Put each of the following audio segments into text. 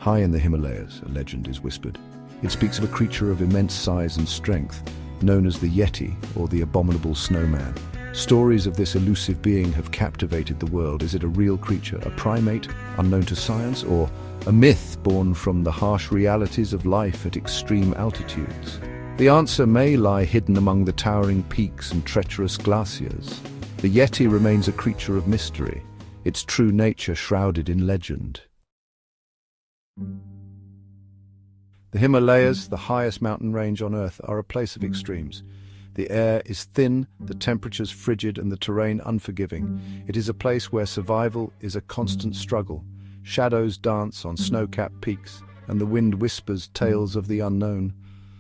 High in the Himalayas, a legend is whispered. It speaks of a creature of immense size and strength, known as the Yeti or the Abominable Snowman. Stories of this elusive being have captivated the world. Is it a real creature, a primate, unknown to science, or a myth born from the harsh realities of life at extreme altitudes? The answer may lie hidden among the towering peaks and treacherous glaciers. The Yeti remains a creature of mystery, its true nature shrouded in legend. The Himalayas, the highest mountain range on Earth, are a place of extremes. The air is thin, the temperatures frigid, and the terrain unforgiving. It is a place where survival is a constant struggle. Shadows dance on snow-capped peaks, and the wind whispers tales of the unknown.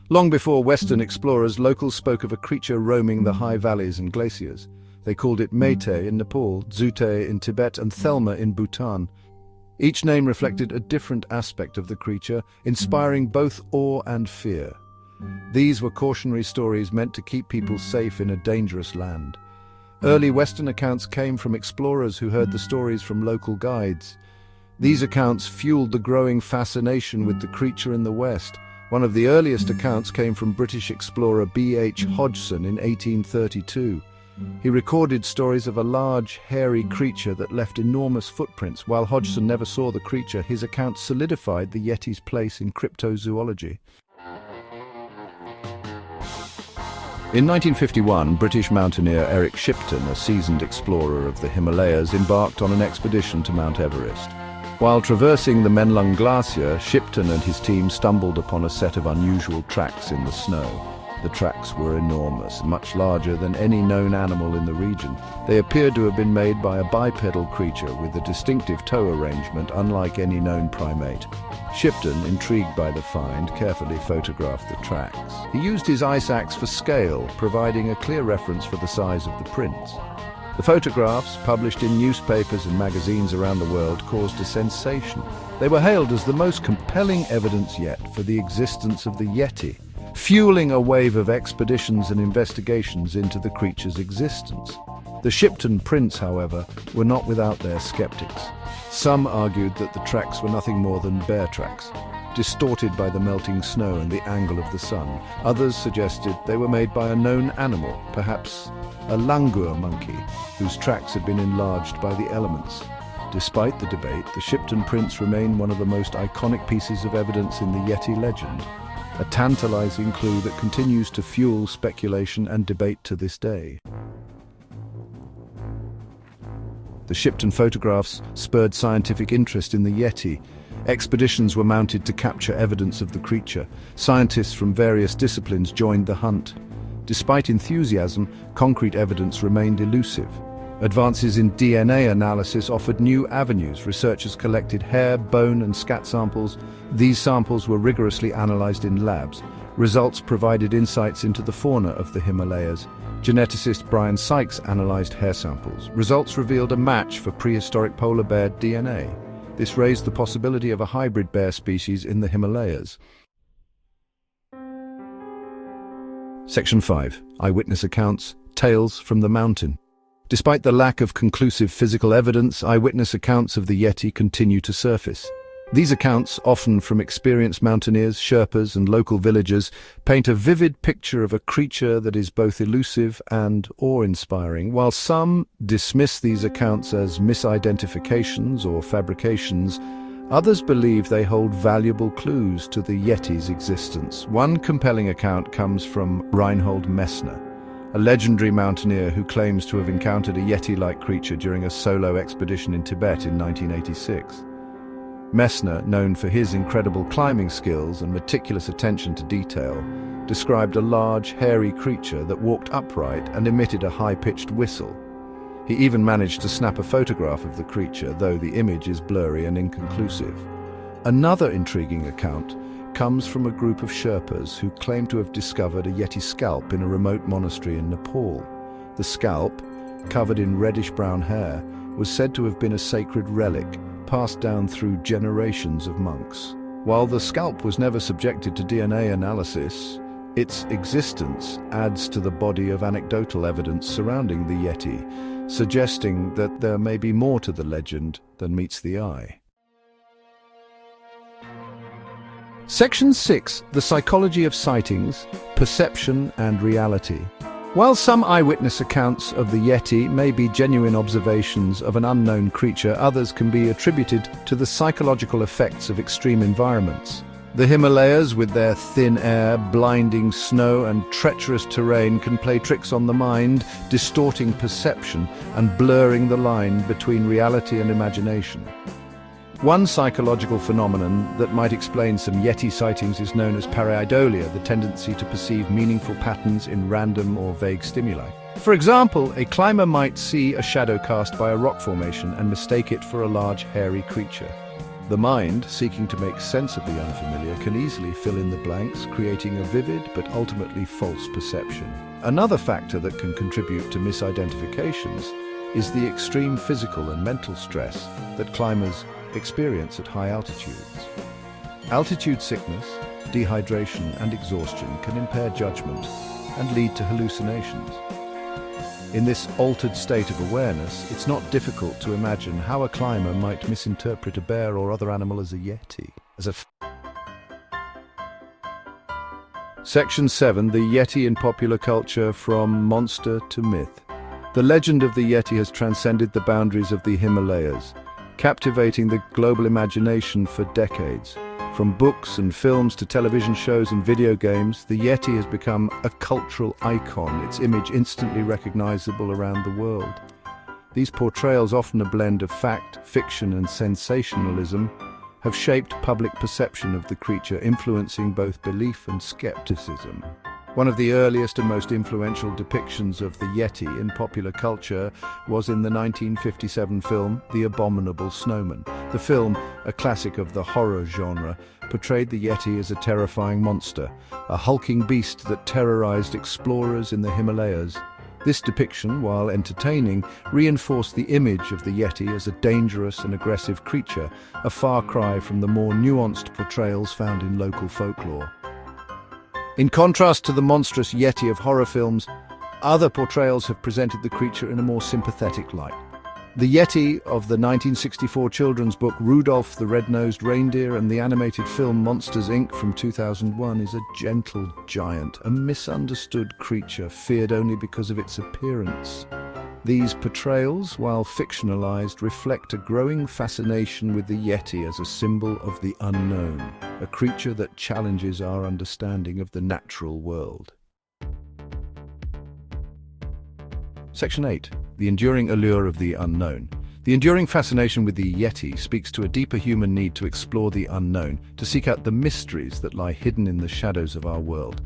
Long before Western explorers, locals spoke of a creature roaming the high valleys and glaciers. They called it Mété in Nepal, Dzute in Tibet, and Thelma in Bhutan. Each name reflected a different aspect of the creature, inspiring both awe and fear. These were cautionary stories meant to keep people safe in a dangerous land. Early Western accounts came from explorers who heard the stories from local guides. These accounts fueled the growing fascination with the creature in the West. One of the earliest accounts came from British explorer B.H. Hodgson in 1832. He recorded stories of a large, hairy creature that left enormous footprints. While Hodgson never saw the creature, his account solidified the Yeti's place in cryptozoology. In 1951, British mountaineer Eric Shipton, a seasoned explorer of the Himalayas, embarked on an expedition to Mount Everest. While traversing the Menlung Glacier, Shipton and his team stumbled upon a set of unusual tracks in the snow. The tracks were enormous, much larger than any known animal in the region. They appeared to have been made by a bipedal creature with a distinctive toe arrangement unlike any known primate. Shipton, intrigued by the find, carefully photographed the tracks. He used his ice axe for scale, providing a clear reference for the size of the prints. The photographs, published in newspapers and magazines around the world, caused a sensation. They were hailed as the most compelling evidence yet for the existence of the Yeti, fueling a wave of expeditions and investigations into the creature's existence. The Shipton prints, however, were not without their skeptics. Some argued that the tracks were nothing more than bear tracks, distorted by the melting snow and the angle of the sun. Others suggested they were made by a known animal, perhaps a langur monkey, whose tracks had been enlarged by the elements. Despite the debate, the Shipton prints remain one of the most iconic pieces of evidence in the Yeti legend, a tantalizing clue that continues to fuel speculation and debate to this day. The Shipton photographs spurred scientific interest in the Yeti. Expeditions were mounted to capture evidence of the creature. Scientists from various disciplines joined the hunt. Despite enthusiasm, concrete evidence remained elusive. Advances in DNA analysis offered new avenues. Researchers collected hair, bone, and scat samples. These samples were rigorously analyzed in labs. Results provided insights into the fauna of the Himalayas. Geneticist Brian Sykes analyzed hair samples. Results revealed a match for prehistoric polar bear DNA. This raised the possibility of a hybrid bear species in the Himalayas. Section 5. Eyewitness accounts, tales from the mountain. Despite the lack of conclusive physical evidence, eyewitness accounts of the Yeti continue to surface. These accounts, often from experienced mountaineers, Sherpas, and local villagers, paint a vivid picture of a creature that is both elusive and awe-inspiring. While some dismiss these accounts as misidentifications or fabrications, others believe they hold valuable clues to the Yeti's existence. One compelling account comes from Reinhold Messner, a legendary mountaineer who claims to have encountered a Yeti-like creature during a solo expedition in Tibet in 1986. Messner, known for his incredible climbing skills and meticulous attention to detail, described a large, hairy creature that walked upright and emitted a high-pitched whistle. He even managed to snap a photograph of the creature, though the image is blurry and inconclusive. Another intriguing account comes from a group of Sherpas who claim to have discovered a Yeti scalp in a remote monastery in Nepal. The scalp, covered in reddish-brown hair, was said to have been a sacred relic passed down through generations of monks. While the scalp was never subjected to DNA analysis, its existence adds to the body of anecdotal evidence surrounding the Yeti, suggesting that there may be more to the legend than meets the eye. Section 6. The psychology of sightings, perception and reality. While some eyewitness accounts of the Yeti may be genuine observations of an unknown creature, others can be attributed to the psychological effects of extreme environments. The Himalayas, with their thin air, blinding snow and treacherous terrain, can play tricks on the mind, distorting perception and blurring the line between reality and imagination. One psychological phenomenon that might explain some Yeti sightings is known as pareidolia, the tendency to perceive meaningful patterns in random or vague stimuli. For example, a climber might see a shadow cast by a rock formation and mistake it for a large, hairy creature. The mind, seeking to make sense of the unfamiliar, can easily fill in the blanks, creating a vivid but ultimately false perception. Another factor that can contribute to misidentifications is the extreme physical and mental stress that climbers experience at high altitudes. Altitude sickness, dehydration and exhaustion can impair judgment and lead to hallucinations. In this altered state of awareness, it's not difficult to imagine how a climber might misinterpret a bear or other animal as a Yeti. Section 7. The Yeti in popular culture, from monster to myth. The legend of the Yeti has transcended the boundaries of the Himalayas, captivating the global imagination for decades. From books and films to television shows and video games, the Yeti has become a cultural icon, its image instantly recognizable around the world. These portrayals, often a blend of fact, fiction and sensationalism, have shaped public perception of the creature, influencing both belief and skepticism. One of the earliest and most influential depictions of the Yeti in popular culture was in the 1957 film The Abominable Snowman. The film, a classic of the horror genre, portrayed the Yeti as a terrifying monster, a hulking beast that terrorized explorers in the Himalayas. This depiction, while entertaining, reinforced the image of the Yeti as a dangerous and aggressive creature, a far cry from the more nuanced portrayals found in local folklore. In contrast to the monstrous Yeti of horror films, other portrayals have presented the creature in a more sympathetic light. The Yeti of the 1964 children's book Rudolph the Red-Nosed Reindeer and the animated film Monsters, Inc. from 2001 is a gentle giant, a misunderstood creature feared only because of its appearance. These portrayals, while fictionalized, reflect a growing fascination with the Yeti as a symbol of the unknown, a creature that challenges our understanding of the natural world. Section 8. The enduring allure of the unknown. The enduring fascination with the Yeti speaks to a deeper human need to explore the unknown, to seek out the mysteries that lie hidden in the shadows of our world.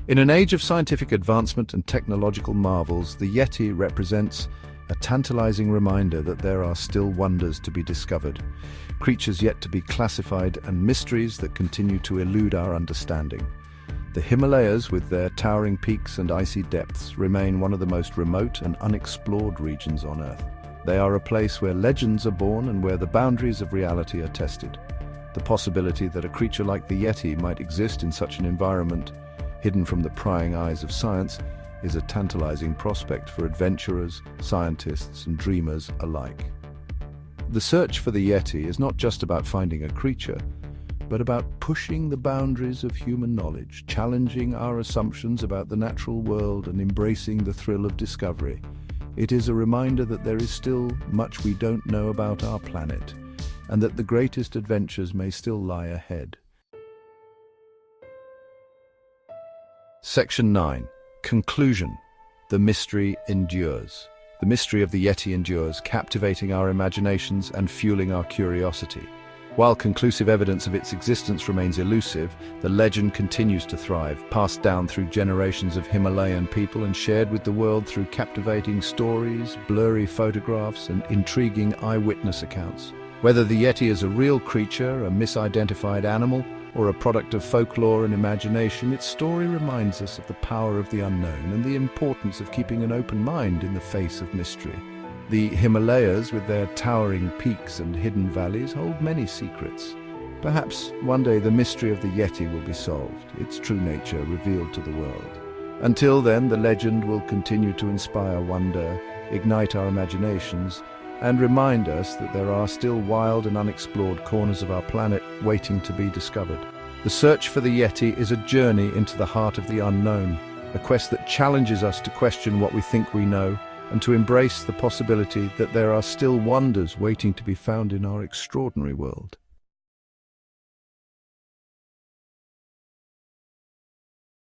In an age of scientific advancement and technological marvels, the Yeti represents a tantalizing reminder that there are still wonders to be discovered, creatures yet to be classified, and mysteries that continue to elude our understanding. The Himalayas, with their towering peaks and icy depths, remain one of the most remote and unexplored regions on Earth. They are a place where legends are born and where the boundaries of reality are tested. The possibility that a creature like the Yeti might exist in such an environment, hidden from the prying eyes of science, is a tantalizing prospect for adventurers, scientists, and dreamers alike. The search for the Yeti is not just about finding a creature, but about pushing the boundaries of human knowledge, challenging our assumptions about the natural world and embracing the thrill of discovery. It is a reminder that there is still much we don't know about our planet, and that the greatest adventures may still lie ahead. Section 9. Conclusion. The mystery endures. The mystery of the Yeti endures, captivating our imaginations and fueling our curiosity. While conclusive evidence of its existence remains elusive, the legend continues to thrive, passed down through generations of Himalayan people and shared with the world through captivating stories, blurry photographs, and intriguing eyewitness accounts. Whether the Yeti is a real creature, a misidentified animal, or a product of folklore and imagination, its story reminds us of the power of the unknown and the importance of keeping an open mind in the face of mystery. The Himalayas, with their towering peaks and hidden valleys, hold many secrets. Perhaps one day the mystery of the Yeti will be solved, its true nature revealed to the world. Until then, the legend will continue to inspire wonder, ignite our imaginations, and remind us that there are still wild and unexplored corners of our planet waiting to be discovered. The search for the Yeti is a journey into the heart of the unknown, a quest that challenges us to question what we think we know and to embrace the possibility that there are still wonders waiting to be found in our extraordinary world.